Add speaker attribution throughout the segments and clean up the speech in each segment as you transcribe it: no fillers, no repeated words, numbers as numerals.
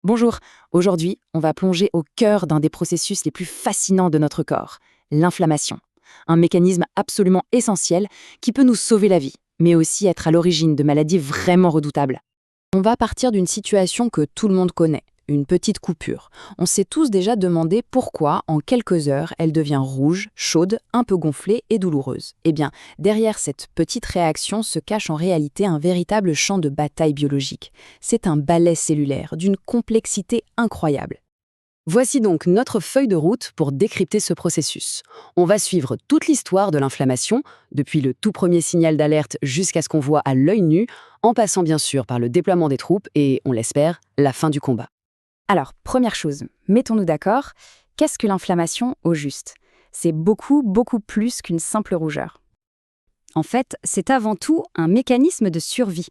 Speaker 1: Bonjour, aujourd'hui, on va plonger au cœur d'un des processus les plus fascinants de notre corps, l'inflammation. Un mécanisme absolument essentiel qui peut nous sauver la vie, mais aussi être à l'origine de maladies vraiment redoutables. On va partir d'une situation que tout le monde connaît, une petite coupure. On s'est tous déjà demandé pourquoi, en quelques heures, elle devient rouge, chaude, un peu gonflée et douloureuse. Eh bien, derrière cette petite réaction se cache en réalité un véritable champ de bataille biologique. C'est un balai cellulaire d'une complexité incroyable. Voici donc notre feuille de route pour décrypter ce processus. On va suivre toute l'histoire de l'inflammation, depuis le tout premier signal d'alerte jusqu'à ce qu'on voit à l'œil nu, en passant bien sûr par le déploiement des troupes et, on l'espère, la fin du combat. Alors, première chose, mettons-nous d'accord, qu'est-ce que l'inflammation au juste? C'est beaucoup, beaucoup plus qu'une simple rougeur. En fait, c'est avant tout un mécanisme de survie.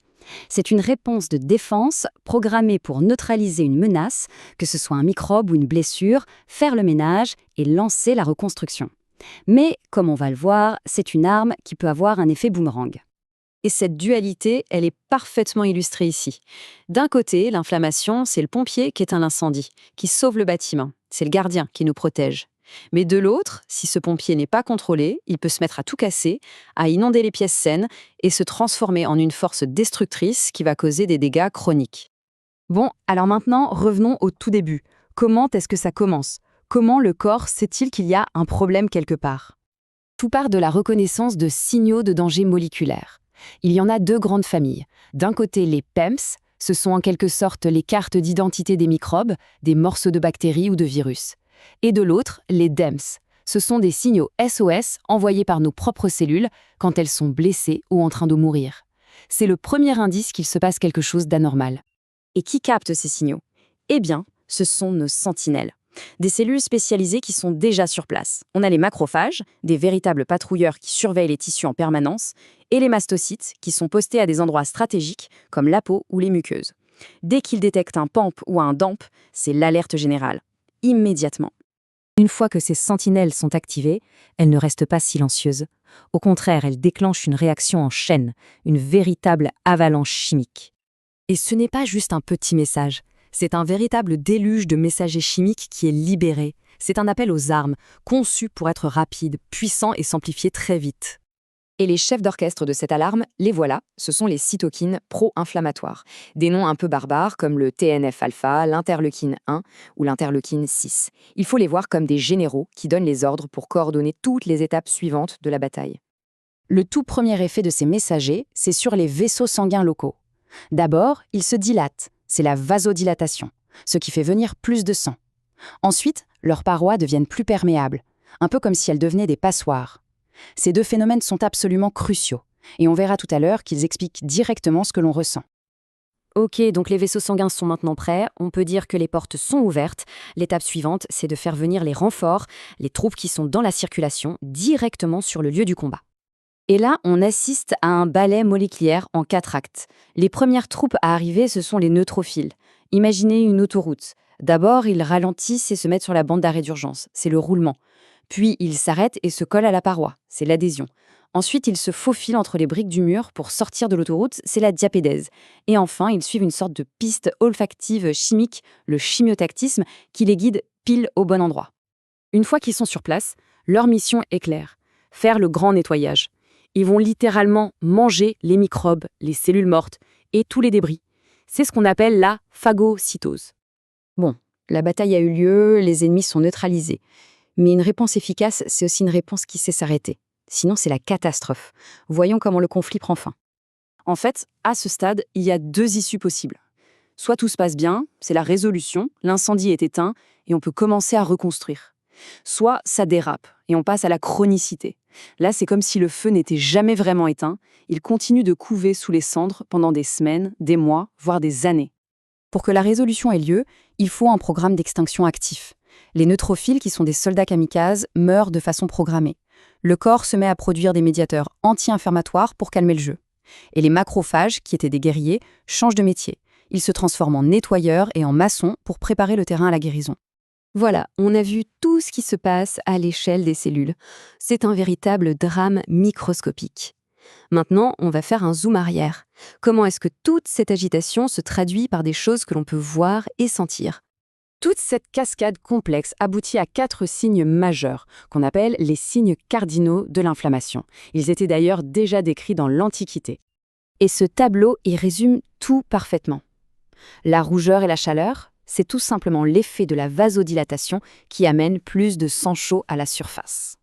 Speaker 1: C'est une réponse de défense programmée pour neutraliser une menace, que ce soit un microbe ou une blessure, faire le ménage et lancer la reconstruction. Mais, comme on va le voir, c'est une arme qui peut avoir un effet boomerang. Et cette dualité, elle est parfaitement illustrée ici. D'un côté, l'inflammation, c'est le pompier qui éteint l'incendie, qui sauve le bâtiment. C'est le gardien qui nous protège. Mais de l'autre, si ce pompier n'est pas contrôlé, il peut se mettre à tout casser, à inonder les pièces saines et se transformer en une force destructrice qui va causer des dégâts chroniques. Bon, alors maintenant, revenons au tout début. Comment est-ce que ça commence? Comment le corps sait-il qu'il y a un problème quelque part? Tout part de la reconnaissance de signaux de danger moléculaire. Il y en a deux grandes familles. D'un côté, les PEMS, ce sont en quelque sorte les cartes d'identité des microbes, des morceaux de bactéries ou de virus. Et de l'autre, les DEMS. Ce sont des signaux SOS envoyés par nos propres cellules quand elles sont blessées ou en train de mourir. C'est le premier indice qu'il se passe quelque chose d'anormal. Et qui capte ces signaux? Eh bien, ce sont nos sentinelles. Des cellules spécialisées qui sont déjà sur place. On a les macrophages, des véritables patrouilleurs qui surveillent les tissus en permanence, et les mastocytes, qui sont postés à des endroits stratégiques, comme la peau ou les muqueuses. Dès qu'ils détectent un PAMP ou un DAMP, c'est l'alerte générale. Immédiatement. Une fois que ces sentinelles sont activées, elles ne restent pas silencieuses. Au contraire, elles déclenchent une réaction en chaîne, une véritable avalanche chimique. Et ce n'est pas juste un petit message. C'est un véritable déluge de messagers chimiques qui est libéré. C'est un appel aux armes, conçu pour être rapide, puissant et s'amplifier très vite. Et les chefs d'orchestre de cette alarme, les voilà, ce sont les cytokines pro-inflammatoires. Des noms un peu barbares comme le TNF-alpha, l'interleukine 1 ou l'interleukine 6. Il faut les voir comme des généraux qui donnent les ordres pour coordonner toutes les étapes suivantes de la bataille. Le tout premier effet de ces messagers, c'est sur les vaisseaux sanguins locaux. D'abord, ils se dilatent, c'est la vasodilatation, ce qui fait venir plus de sang. Ensuite, leurs parois deviennent plus perméables, un peu comme si elles devenaient des passoires. Ces deux phénomènes sont absolument cruciaux, et on verra tout à l'heure qu'ils expliquent directement ce que l'on ressent. Ok, donc les vaisseaux sanguins sont maintenant prêts, on peut dire que les portes sont ouvertes. L'étape suivante, c'est de faire venir les renforts, les troupes qui sont dans la circulation, directement sur le lieu du combat. Et là, on assiste à un ballet moléculaire en 4 actes. Les premières troupes à arriver, ce sont les neutrophiles. Imaginez une autoroute. D'abord, ils ralentissent et se mettent sur la bande d'arrêt d'urgence, c'est le roulement. Puis, ils s'arrêtent et se collent à la paroi, c'est l'adhésion. Ensuite, ils se faufilent entre les briques du mur pour sortir de l'autoroute, c'est la diapédèse. Et enfin, ils suivent une sorte de piste olfactive chimique, le chimiotactisme, qui les guide pile au bon endroit. Une fois qu'ils sont sur place, leur mission est claire, faire le grand nettoyage. Ils vont littéralement manger les microbes, les cellules mortes et tous les débris. C'est ce qu'on appelle la phagocytose. Bon, la bataille a eu lieu, les ennemis sont neutralisés. Mais une réponse efficace, c'est aussi une réponse qui sait s'arrêter. Sinon, c'est la catastrophe. Voyons comment le conflit prend fin. En fait, à ce stade, il y a 2 issues possibles. Soit tout se passe bien, c'est la résolution, l'incendie est éteint et on peut commencer à reconstruire. Soit ça dérape et on passe à la chronicité. Là, c'est comme si le feu n'était jamais vraiment éteint, il continue de couver sous les cendres pendant des semaines, des mois, voire des années. Pour que la résolution ait lieu, il faut un programme d'extinction actif. Les neutrophiles, qui sont des soldats kamikazes, meurent de façon programmée. Le corps se met à produire des médiateurs anti-inflammatoires pour calmer le jeu. Et les macrophages, qui étaient des guerriers, changent de métier. Ils se transforment en nettoyeurs et en maçons pour préparer le terrain à la guérison. Voilà, on a vu tout ce qui se passe à l'échelle des cellules. C'est un véritable drame microscopique.
Speaker 2: Maintenant, on va faire un zoom arrière. Comment est-ce que toute cette agitation se traduit par des choses que l'on peut voir et sentir?
Speaker 1: Toute cette cascade complexe aboutit à 4 signes majeurs, qu'on appelle les signes cardinaux de l'inflammation. Ils étaient d'ailleurs déjà décrits dans l'Antiquité. Et ce tableau y résume tout parfaitement. La rougeur et la chaleur, c'est tout simplement l'effet de la vasodilatation qui amène plus de sang chaud à la surface.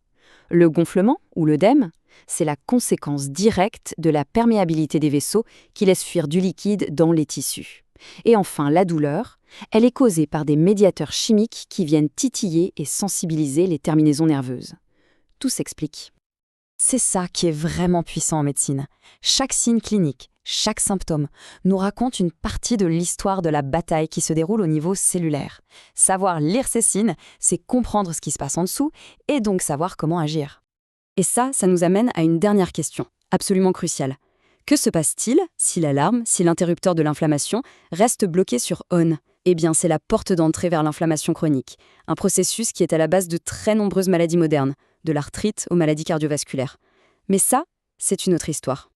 Speaker 1: Le gonflement, ou l'œdème, c'est la conséquence directe de la perméabilité des vaisseaux qui laisse fuir du liquide dans les tissus. Et enfin, la douleur, elle est causée par des médiateurs chimiques qui viennent titiller et sensibiliser les terminaisons nerveuses. Tout s'explique. C'est ça qui est vraiment puissant en médecine. Chaque signe clinique, chaque symptôme, nous raconte une partie de l'histoire de la bataille qui se déroule au niveau cellulaire. Savoir lire ces signes, c'est comprendre ce qui se passe en dessous et donc savoir comment agir. Et ça nous amène à une dernière question, absolument cruciale. Que se passe-t-il si l'alarme, si l'interrupteur de l'inflammation reste bloqué sur ON? Eh bien, c'est la porte d'entrée vers l'inflammation chronique, un processus qui est à la base de très nombreuses maladies modernes, de l'arthrite aux maladies cardiovasculaires. Mais ça, c'est une autre histoire.